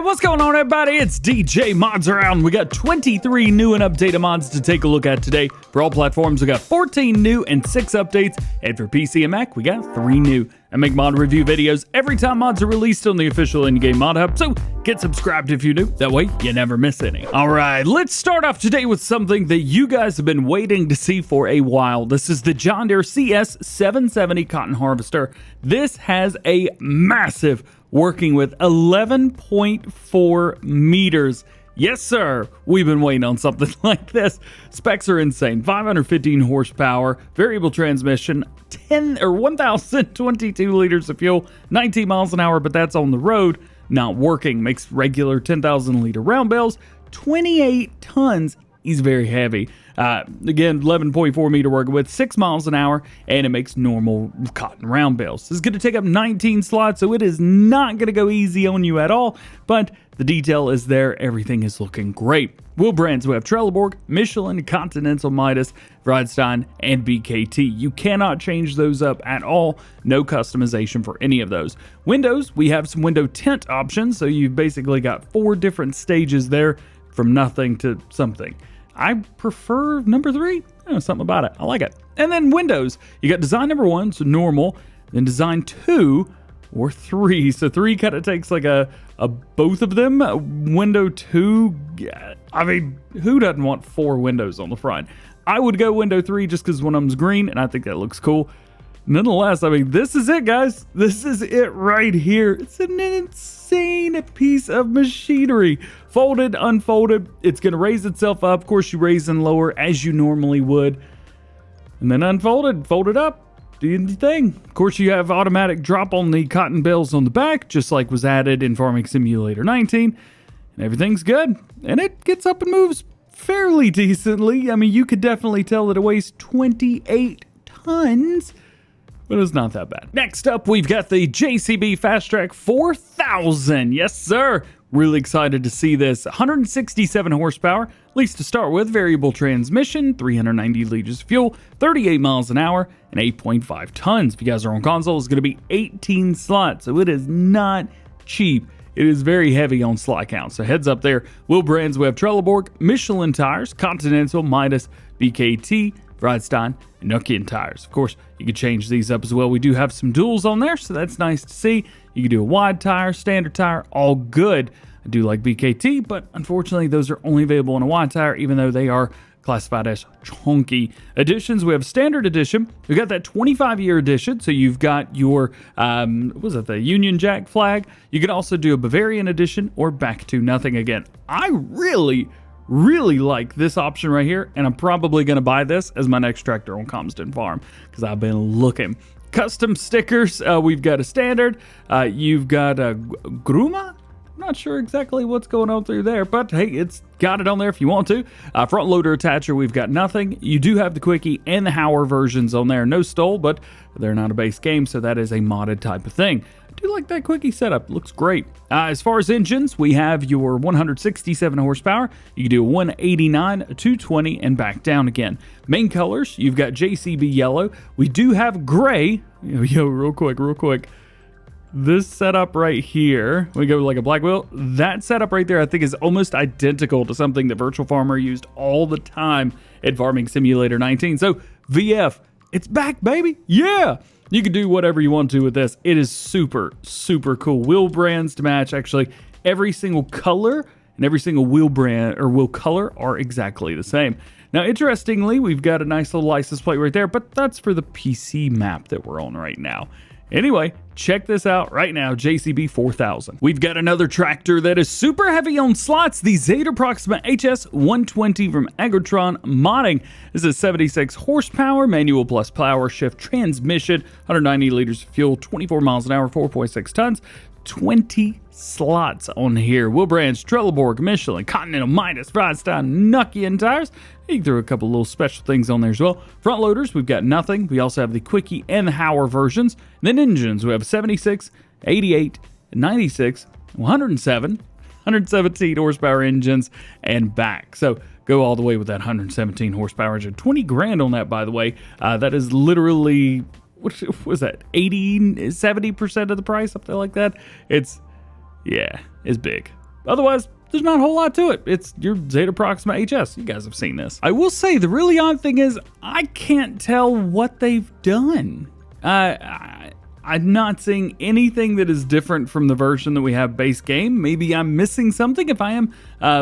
What's going on, everybody? It's DJ Mods Around. We got 23 new and updated mods to take a look at today. For all platforms, we got 14 new and 6 updates. And for PC and Mac, we got 3 new. I make mod review videos every time mods are released on the official in-game mod hub, so get subscribed if you do. That way, you never miss any. All right, let's start off today with something that you guys have been waiting to see for a while. This is the John Deere CS 770 cotton harvester. This has a massive working with 11.4 meters. Yes, sir. We've been waiting on something like this. Specs are insane. 515 horsepower, variable transmission, 1,022 liters of fuel, 19 miles an hour, but that's on the road, not working. Makes regular 10,000 liter round bales, 28 tons. He's very heavy. Again, 11.4 meter working with, 6 miles an hour, and it makes normal cotton round bales. It's going to take up 19 slots, so it is not going to go easy on you at all, but the detail is there. Everything is looking great. Wheel brands, we have Trelleborg, Michelin, Continental, Midas, Vredstein, and BKT. You cannot change those up at all. No customization for any of those. Windows, we have some window tint options, so you've basically got 4 different stages there from nothing to something. I prefer number 3. I don't know, something about it. I like it. And then windows. You got design number 1, so normal. Then design 2 or 3. So 3 kind of takes like a both of them. Window 2, I mean, who doesn't want 4 windows on the front? I would go window 3 just because one of them's green, and I think that looks cool. Nonetheless, I mean, this is it, guys. This is it right here. It's an insane piece of machinery. Folded, unfolded. It's going to raise itself up. Of course, you raise and lower as you normally would. And then unfolded, folded up. Do your thing. Of course, you have automatic drop on the cotton bales on the back, just like was added in Farming Simulator 19. And everything's good. And it gets up and moves fairly decently. I mean, you could definitely tell that it weighs 28 tons. But it's not that bad. Next up, we've got the JCB Fastrac 4000. Yes, sir. Really excited to see this. 167 horsepower, at least to start with. Variable transmission, 390 liters of fuel, 38 miles an hour, and 8.5 tons. If you guys are on console, it's going to be 18 slots, so it is not cheap. It is very heavy on slot count, so heads up there. Wheel brands, we have Trelleborg, Michelin tires, Continental, Midas, BKT, Vredstein, and Nokian tires. Of course, you can change these up as well. We do have some duals on there, so that's nice to see. You can do a wide tire, standard tire, all good. I do like BKT, but unfortunately, those are only available on a wide tire, even though they are classified as chunky. Editions, we have standard edition. We've got that 25-year edition, so you've got your, what was it, the Union Jack flag. You can also do a Bavarian edition or back to nothing again. I really like this option right here, and I'm probably going to buy this as my next tractor on Comston Farm because I've been looking. Custom stickers, we've got a standard, you've got a Gruma. I'm not sure exactly what's going on through there, but hey, it's got it on there if you want to. Front loader attacher, we've got nothing. You do have the Quickie and the Hauer versions on there. No stole, but they're not a base game, so that is a modded type of thing. I do like that Quickie setup. Looks great. As far as engines, we have your 167 horsepower. You can do a 189, a 220, and back down again. Main colors, you've got JCB yellow. We do have gray. Yo, real quick. This setup right here, we go like a black wheel. That setup right there, I think, is almost identical to something that Virtual Farmer used all the time at Farming Simulator 19. So VF, it's back, baby. Yeah. You can do whatever you want to with this. It is super, super cool. Wheel brands to match. Actually, every single color and every single wheel brand or wheel color are exactly the same. Now, interestingly, we've got a nice little license plate right there, but that's for the PC map that we're on right now. Anyway, check this out right now, JCB 4000. We've got another tractor that is super heavy on slots, the Zetor Proxima HS 120 from Agrotron Modding. This is 76 horsepower, manual plus power shift transmission, 190 liters of fuel, 24 miles an hour, 4.6 tons. 20 slots on here. Wheel brands, Trelleborg, Michelin, Continental, Midas, Vredstein, Nokian tires. You can throw a couple little special things on there as well. Front loaders, we've got nothing. We also have the Quickie and the Hauer versions. And then engines, we have 76, 88, 96, 107, 117 horsepower engines, and back. So go all the way with that 117 horsepower engine. 20 grand on that, by the way. That is literally, what was that, 80, 70% of the price, something like that. It's big. Otherwise, there's not a whole lot to it. It's your Zetor Proxima HS. You guys have seen this. I will say the really odd thing is I can't tell what they've done. I'm not seeing anything that is different from the version that we have base game. Maybe I'm missing something. If I am,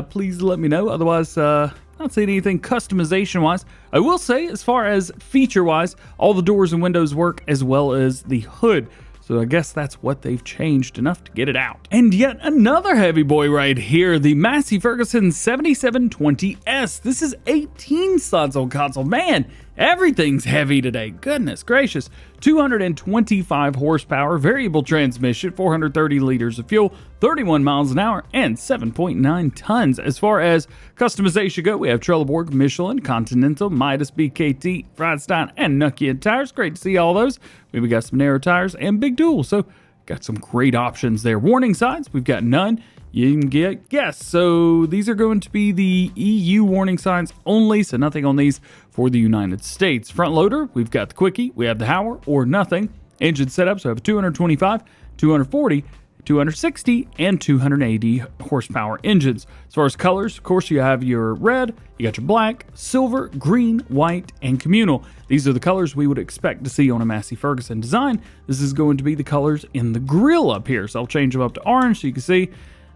please let me know. Otherwise, not seeing anything customization wise. I will say, as far as feature wise, all the doors and windows work, as well as the hood. So I guess that's what they've changed enough to get it out. And yet another heavy boy right here, the Massey Ferguson 7720S. This is 18 slots on console. Man, everything's heavy today. Goodness gracious. 225 horsepower, variable transmission, 430 liters of fuel, 31 miles an hour, and 7.9 tons. As far as customization go, we have Trelleborg, Michelin, Continental, Midas, BKT, Friedstein, and Nokian tires. Great to see all those. We got some narrow tires and big dual, so got some great options there. Warning signs, we've got none. You can get, yes, so these are going to be the EU warning signs only, so nothing on these for the United States. Front loader, we've got the Quickie, we have the Hauer, or nothing. Engine setup, so I have 225, 240, 260, and 280 horsepower engines. As far as colors, of course, you have your red, you got your black, silver, green, white, and communal. These are the colors we would expect to see on a Massey Ferguson design. This is going to be the colors in the grill up here, so I'll change them up to orange so you can see.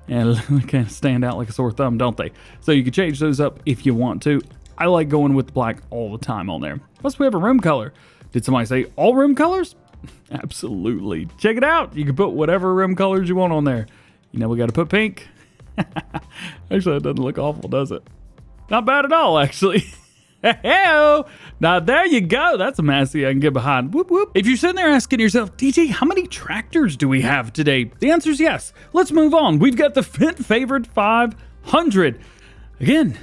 And they kind of stand out like a sore thumb, don't they? So you can change those up if you want to. I like going with black all the time on there. Plus, we have a rim color. Did somebody say all rim colors? Absolutely. Check it out. You can put whatever rim colors you want on there. You know, we got to put pink. Actually, that doesn't look awful, does it? Not bad at all, actually. Hey-o! Now, there you go. That's a Massey I can get behind. Whoop, whoop. If you're sitting there asking yourself, DJ, how many tractors do we have today? The answer is yes. Let's move on. We've got the Fendt Favorite 500. Again,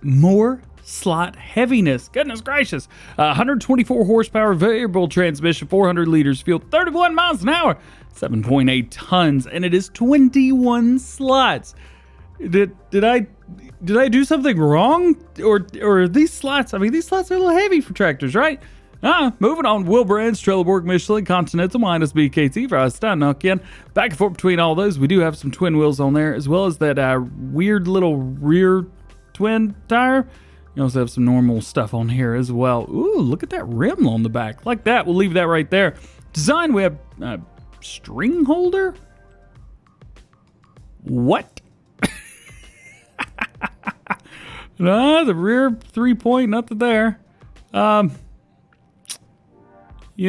more slot heaviness. Goodness gracious. 124 horsepower, variable transmission, 400 liters fuel, 31 miles an hour, 7.8 tons, and it is 21 slots. Did I do something wrong? Or these slots, I mean, these slots are a little heavy for tractors, right? Moving on. Wheel brands, Trelleborg, Michelin, Continental, Midas, BKT, Friedstein, Nokian. Back and forth between all those. We do have some twin wheels on there, as well as that weird little rear twin tire. You also have some normal stuff on here as well. Ooh, look at that rim on the back. Like that. We'll leave that right there. Design, we have string holder. What? No, the rear 3-point, nothing there. You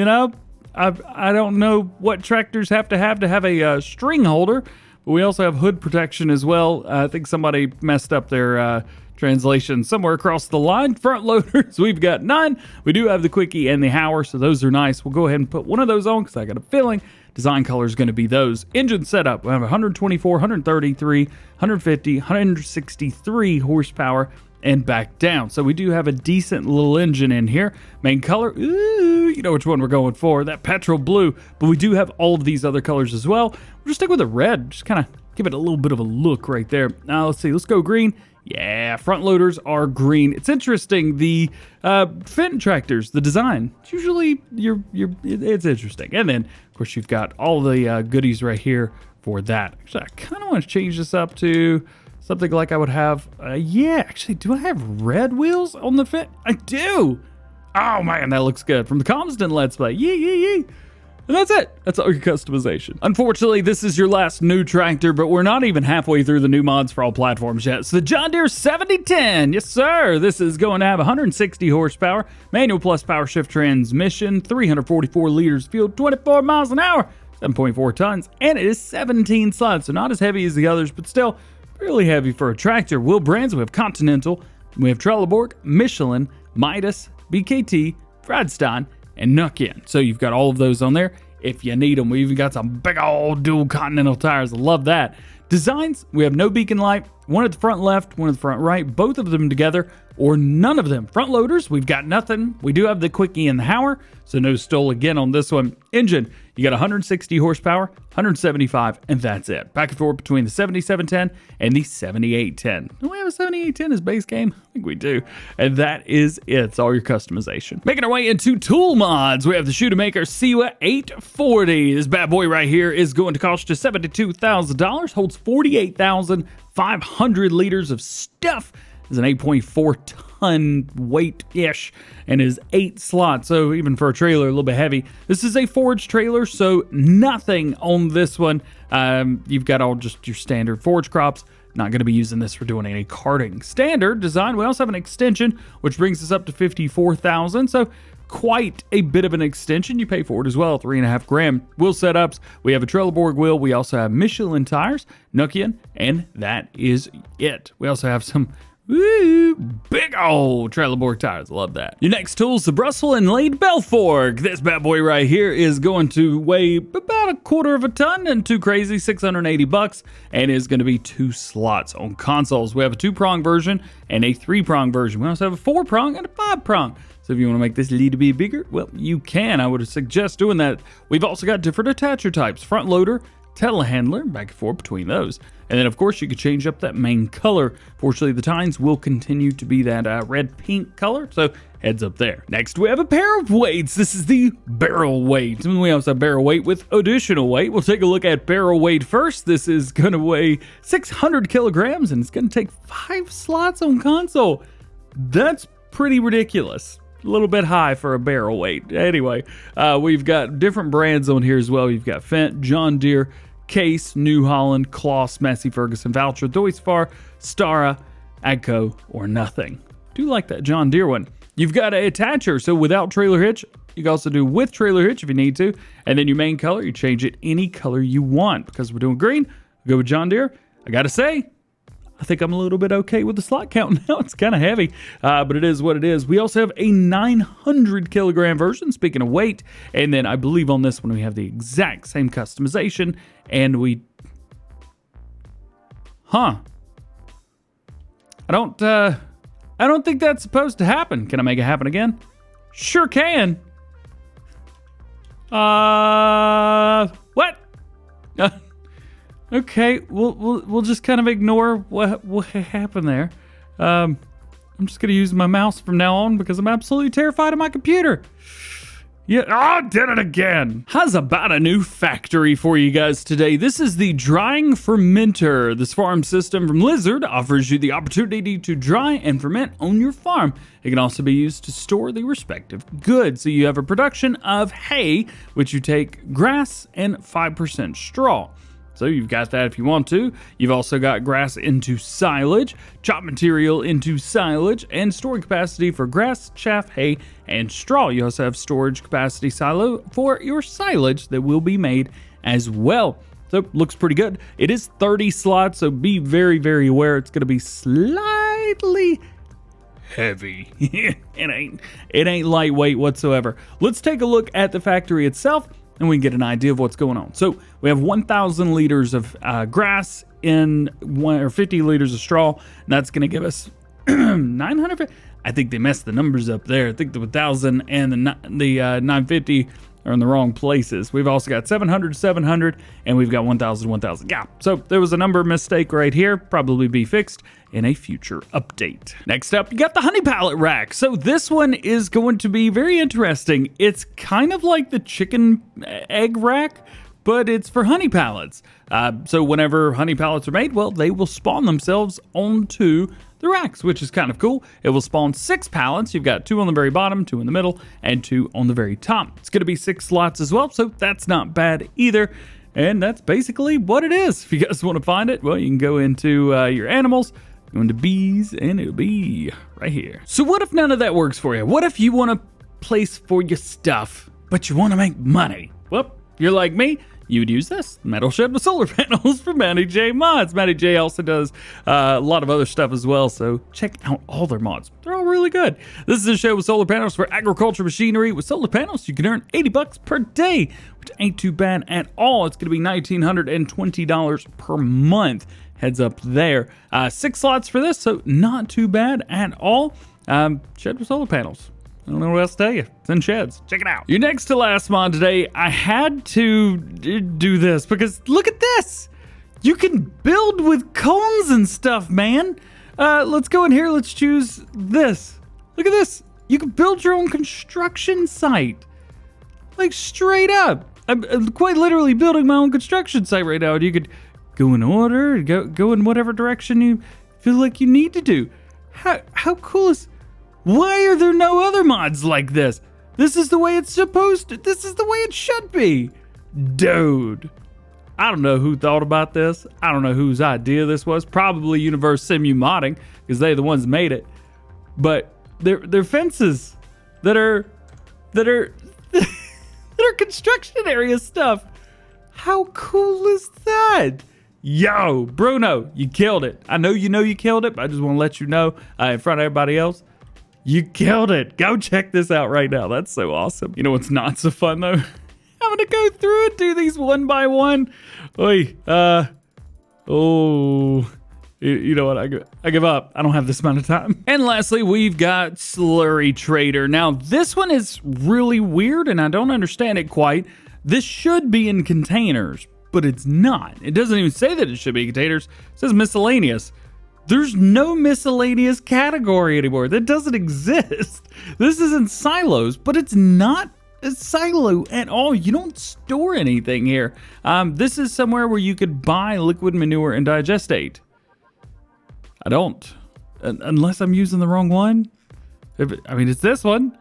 know, I don't know what tractors have a string holder, but we also have hood protection as well. I think somebody messed up their translation somewhere across the line. Front loaders, we've got none. We do have the Quickie and the Hauer, so those are nice. We'll go ahead and put one of those on because I got a feeling design color is going to be those. Engine setup, we have 124, 133, 150, 163 horsepower, and back down. So we do have a decent little engine in here. Main color, ooh, you know which one we're going for, that petrol blue. But we do have all of these other colors as well. We'll just stick with the red, just kind of give it a little bit of a look right there. Now let's see, let's go green. Yeah, front loaders are green. It's interesting, the Fendt tractors, the design, it's usually it's interesting. And then of course you've got all the goodies right here for that. Actually, I kind of want to change this up to something like I would have, yeah, actually, do I have red wheels on the Fendt? I do. Oh man, that looks good. From the Constant Let's Play, yee. And that's it. That's all your customization. Unfortunately, this is your last new tractor, but we're not even halfway through the new mods for all platforms yet. So the John Deere 7010, yes sir. This is going to have 160 horsepower, manual plus power shift transmission, 344 liters fuel, 24 miles an hour, 7.4 tons, and it is 17 slots. So not as heavy as the others, but still really heavy for a tractor. Wheel brands, we have Continental, we have Trelleborg, Michelin, Midas, BKT, Friedstein, and Nokian. So you've got all of those on there if you need them. We even got some big old dual Continental tires. I love that. Designs, we have no beacon light, one at the front left, one at the front right, both of them together, or none of them. Front loaders, we've got nothing. We do have the Quickie and the Hauer, so no stole again on this one. Engine, you got 160 horsepower, 175, and that's it. Back and forth between the 7710 and the 7810. Do we have a 7810 as base game? I think we do. And that is it. It's all your customization. Making our way into tool mods, we have the Schuitemaker Siwa 840. This bad boy right here is going to cost you $72,000, holds 48,500 liters of stuff. Is an 8.4 ton weight-ish and is 8 slots, so even for a trailer, a little bit heavy. This is a forage trailer, so nothing on this one. You've got all just your standard forage crops. Not going to be using this for doing any carting. Standard design. We also have an extension, which brings us up to 54,000, so quite a bit of an extension. You pay for it as well, 3.5 grand. Wheel setups, we have a Trelleborg wheel. We also have Michelin tires, Nokian, and that is it. We also have some big old Trelleborg tires. Love that. Your next tool is the Bressel and Lade Balefork. This bad boy right here is going to weigh about 1/4 of a ton and too crazy, 680 bucks, and is going to be 2 slots on consoles. We have a 2-prong version and a 3-prong version. We also have a 4-prong and a 5-prong. So if you want to make this a little bit bigger, well, you can. I would suggest doing that. We've also got different attacher types. Front loader, telehandler, back and forth between those. And then, of course, you could change up that main color. Fortunately, the tines will continue to be that red-pink color, so heads up there. Next, we have a pair of weights. This is the barrel weight. And we also have barrel weight with additional weight. We'll take a look at barrel weight first. This is going to weigh 600 kilograms, and it's going to take 5 slots on console. That's pretty ridiculous. A little bit high for a barrel weight. Anyway, we've got different brands on here as well. You've got Fendt, John Deere, Case, New Holland, Kloss, Massey Ferguson, Valtra, Deutz-Fahr, Stara, Agco, or nothing. Do like that John Deere one. You've got a attacher, so without trailer hitch. You can also do with trailer hitch if you need to. And then your main color, you change it any color you want. Because we're doing green, we'll go with John Deere. I gotta say, I think I'm a little bit okay with the slot count now. It's kind of heavy, but it is what it is. We also have a 900 kilogram version, speaking of weight. And then I believe on this one, we have the exact same customization. And I don't think that's supposed to happen. Can I make it happen again? Sure can. What? Okay, we'll just kind of ignore what happened there. I'm just gonna use my mouse from now on because I'm absolutely terrified of my computer. Yeah, oh, did it again. How's about a new factory for you guys today? This is the drying fermenter. This farm system from Lizard offers you the opportunity to dry and ferment on your farm. It can also be used to store the respective goods. So you have a production of hay, which you take grass and 5% straw. So you've got that if you want to. You've also got grass into silage, chop material into silage, and storage capacity for grass, chaff, hay, and straw. You also have storage capacity silo for your silage that will be made as well. So looks pretty good. It is 30 slots, so be very, very aware. It's going to be slightly heavy. It ain't lightweight whatsoever. Let's take a look at the factory itself, and we can get an idea of what's going on. So we have 1,000 liters of grass in 50 liters of straw. And that's going to give us 900. I think they messed the numbers up there. I think the 1,000 and the 950 are in the wrong places. We've also got 700, and we've got 1,000. Yeah, so there was a number mistake right here. Probably be fixed in a future update. Next up, you got the honey pallet rack. So this one is going to be very interesting. It's kind of like the chicken egg rack, but it's for honey pallets. So whenever honey pallets are made, well, they will spawn themselves onto the racks, which is kind of cool. It will spawn 6 pallets. You've got 2 on the very bottom, 2 in the middle, and 2 on the very top. It's going to be 6 slots as well, so that's not bad either. And that's basically what it is. If you guys want to find it, well, you can go into your animals, go into bees, and it'll be right here. So what if none of that works for you? What if you want a place for your stuff, but you want to make money? Well, if you're like me, you would use this metal shed with solar panels from Matty J Mods. Matty J also does a lot of other stuff as well, so check out all their mods. They're all really good. This is a shed with solar panels for agriculture machinery. With solar panels, you can earn $80 per day, which ain't too bad at all. It's going to be $1,920 per month. heads up there. 6 slots for this, so not too bad at all. Shed with solar panels. I don't know what else to tell you. It's in sheds. Check it out. Your next to last mod today, I had to do this because look at this. You can build with cones and stuff, man. Let's go in here. Let's choose this. Look at this. You can build your own construction site. Like straight up. I'm quite literally building my own construction site right now. And you could go in order, go in whatever direction you feel like you need to do. How cool is... Why are there no other mods like this? This is the way it's supposed to. This is the way it should be. Dude. I don't know who thought about this. I don't know whose idea this was. Probably Universe Simu Modding, because they're the ones that made it. But they're fences that are that are construction area stuff. How cool is that? Yo, Bruno, you killed it. I know you killed it, but I just want to let you know in front of everybody else. You killed it. Go check this out right now. That's so awesome. You know what's not so fun though? I'm gonna go through and do these one by one. Oi, you know what? I give up. I don't have this amount of time. And lastly, we've got Slurry Trader. Now, this one is really weird, and I don't understand it quite. This should be in containers, but it's not. It doesn't even say that it should be in containers. It says miscellaneous. There's no miscellaneous category anymore. That doesn't exist. This is in silos, but it's not a silo at all. You don't store anything here. This is somewhere where you could buy liquid manure and digestate. I don't, unless I'm using the wrong one. I mean, it's this one,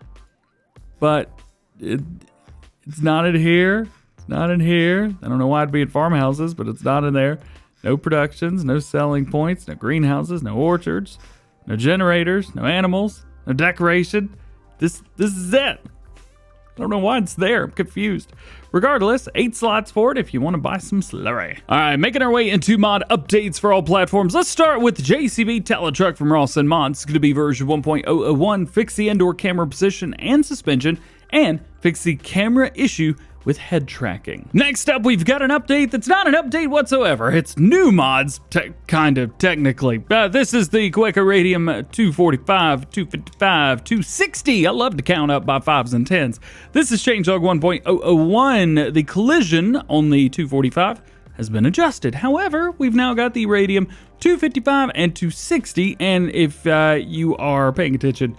but it's not in here. It's not in here. I don't know why it'd be in farmhouses, but it's not in there. No productions, no selling points, no greenhouses, no orchards, no generators, no animals, no decoration. This is it. I don't know why it's there. I'm confused. Regardless, 8 slots for it if you want to buy some slurry. All right, making our way into mod updates for all platforms. Let's start with JCB Teletruk from Rawson Mods. It's going to be version 1.001. Fix the indoor camera position and suspension, and fix the camera issue with head tracking. Next up, we've got an update that's not an update whatsoever. It's new mods, kind of, technically. This is the Kaweco Radium 245, 255, 260. I love to count up by 5s and 10s. This is changelog 1.001. The collision on the 245 has been adjusted. However, we've now got the Radium 255 and 260, and if you are paying attention,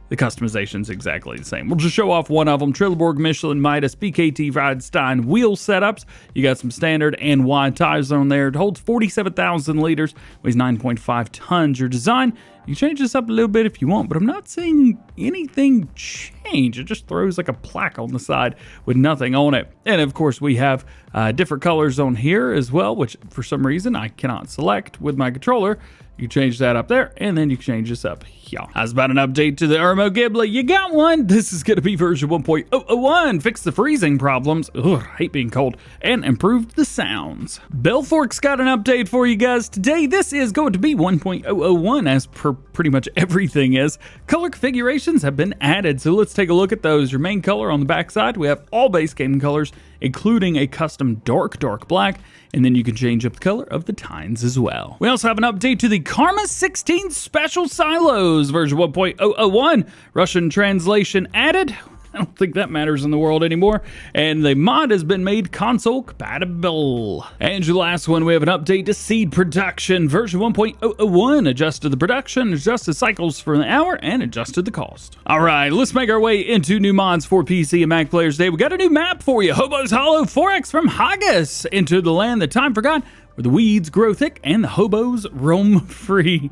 the customization's exactly the same. We'll just show off one of them. Trelleborg, Michelin, Midas, BKT, Friedstein wheel setups. You got some standard and wide tires on there. It holds 47,000 liters, weighs 9.5 tons. Your design, you change this up a little bit if you want, but I'm not seeing anything change. It just throws like a plaque on the side with nothing on it. And of course, we have different colors on here as well, which for some reason I cannot select with my controller. You change that up there, and then you change this up here. How's about an update to the Ermo Ghibli? You got one. This is going to be version 1.001. Fix the freezing problems. Ugh, hate being cold. And improve the sounds. Balefork's got an update for you guys today. This is going to be 1.001, as per pretty much everything is. Color configurations have been added, so let's take a look at those. Your main color on the backside, we have all base game colors, including a custom dark black, and then you can change up the color of the tines as well. We also have an update to the Karma 16 Special Silos, version 1.001. Russian translation added. I don't think that matters in the world anymore. And the mod has been made console compatible. And your last one, we have an update to seed production, version 1.001. Adjusted the production, adjusted cycles for an hour, and adjusted the cost. All right, let's make our way into new mods for PC and Mac players today. We got a new map for you. Hobo's Hollow 4X from Haggis. Into the land that time forgot, where the weeds grow thick and the hobos roam free.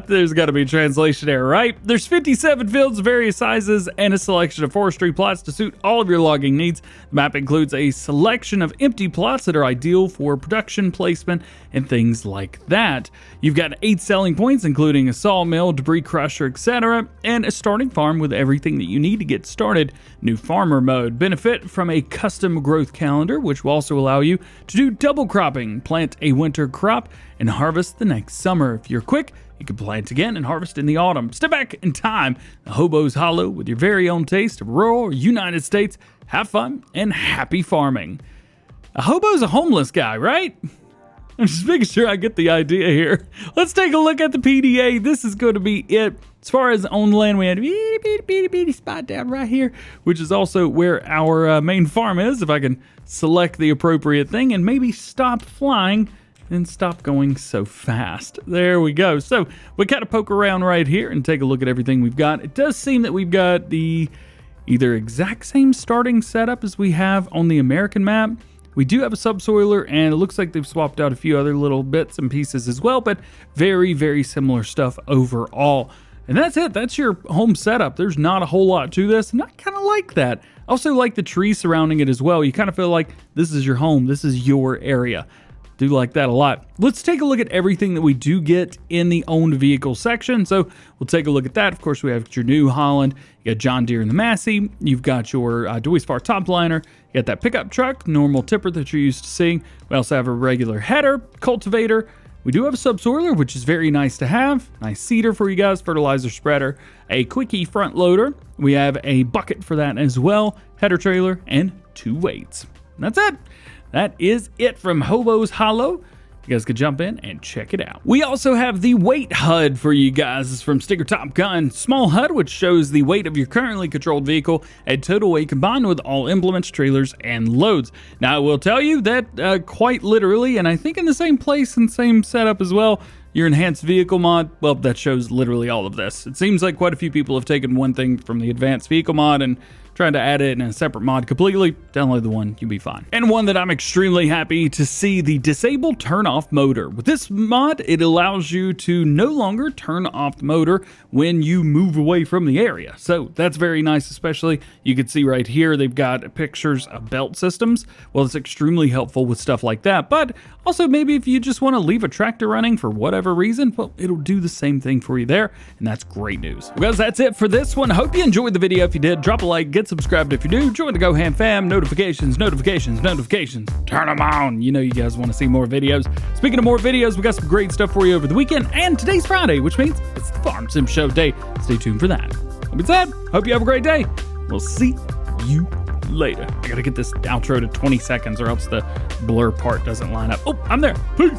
There's got to be a translation error, right? There's 57 fields of various sizes and a selection of forestry plots to suit all of your logging needs. The map includes a selection of empty plots that are ideal for production placement and things like that. You've got 8 selling points, including a sawmill, debris crusher, etc., and a starting farm with everything that you need to get started. New farmer mode. Benefit from a custom growth calendar, which will also allow you to do double cropping, plant a winter crop, and harvest the next summer. If you're quick, you can plant again and harvest in the autumn. Step back in time, the Hobo's Hollow, with your very own taste of rural United States. Have fun and happy farming. A hobo's a homeless guy, right? I'm just making sure I get the idea here. Let's take a look at the PDA. This is going to be it. As far as on land, we had a bitty spot down right here, which is also where our main farm is. If I can select the appropriate thing and maybe stop flying and stop going so fast. There we go. So we kind of poke around right here and take a look at everything we've got. It does seem that we've got the either exact same starting setup as we have on the American map. We do have a subsoiler, and it looks like they've swapped out a few other little bits and pieces as well, but very, very similar stuff overall. And that's it. That's your home setup. There's not a whole lot to this, and I kind of like that. I also like the trees surrounding it as well. You kind of feel like this is your home. This is your area. Do like that a lot. Let's take a look at everything that we do get in the owned vehicle section. So we'll take a look at that. Of course, we have your New Holland, you got John Deere and the Massey, you've got your Duisfar Topliner, you got that pickup truck, normal tipper that you're used to seeing. We also have a regular header, cultivator. We do have a subsoiler, which is very nice to have. Nice seeder for you guys, fertilizer spreader, a quickie front loader. We have a bucket for that as well, header trailer, and 2 weights. And that's it. That is it from Hobo's Hollow. You guys could jump in and check it out. We also have the weight HUD for you guys. This is from Sticker Top Gun. Small HUD, which shows the weight of your currently controlled vehicle and total weight combined with all implements, trailers, and loads. Now, I will tell you that quite literally, and I think in the same place and same setup as well, your enhanced vehicle mod, well, that shows literally all of this. It seems like quite a few people have taken one thing from the advanced vehicle mod and trying to add it in a separate mod completely. Download the one, you'll be fine. And one that I'm extremely happy to see, the disable turn off motor. With this mod, it allows you to no longer turn off the motor when you move away from the area. So that's very nice, especially you can see right here, they've got pictures of belt systems. Well, it's extremely helpful with stuff like that. But also maybe if you just want to leave a tractor running for whatever reason, well, it'll do the same thing for you there. And that's great news. Well, guys, that's it for this one. Hope you enjoyed the video. If you did, drop a like, get subscribed if you do, join the DjGoHam fam, notifications, turn them on. You know you guys want to see more videos. Speaking of more videos, we got some great stuff for you over the weekend, and today's Friday, which means it's the Farm Sim Show day. Stay tuned for that. That being said, hope you have a great day. We'll see you later. I gotta get this outro to 20 seconds or else the blur part doesn't line up. Oh, I'm there. Peace.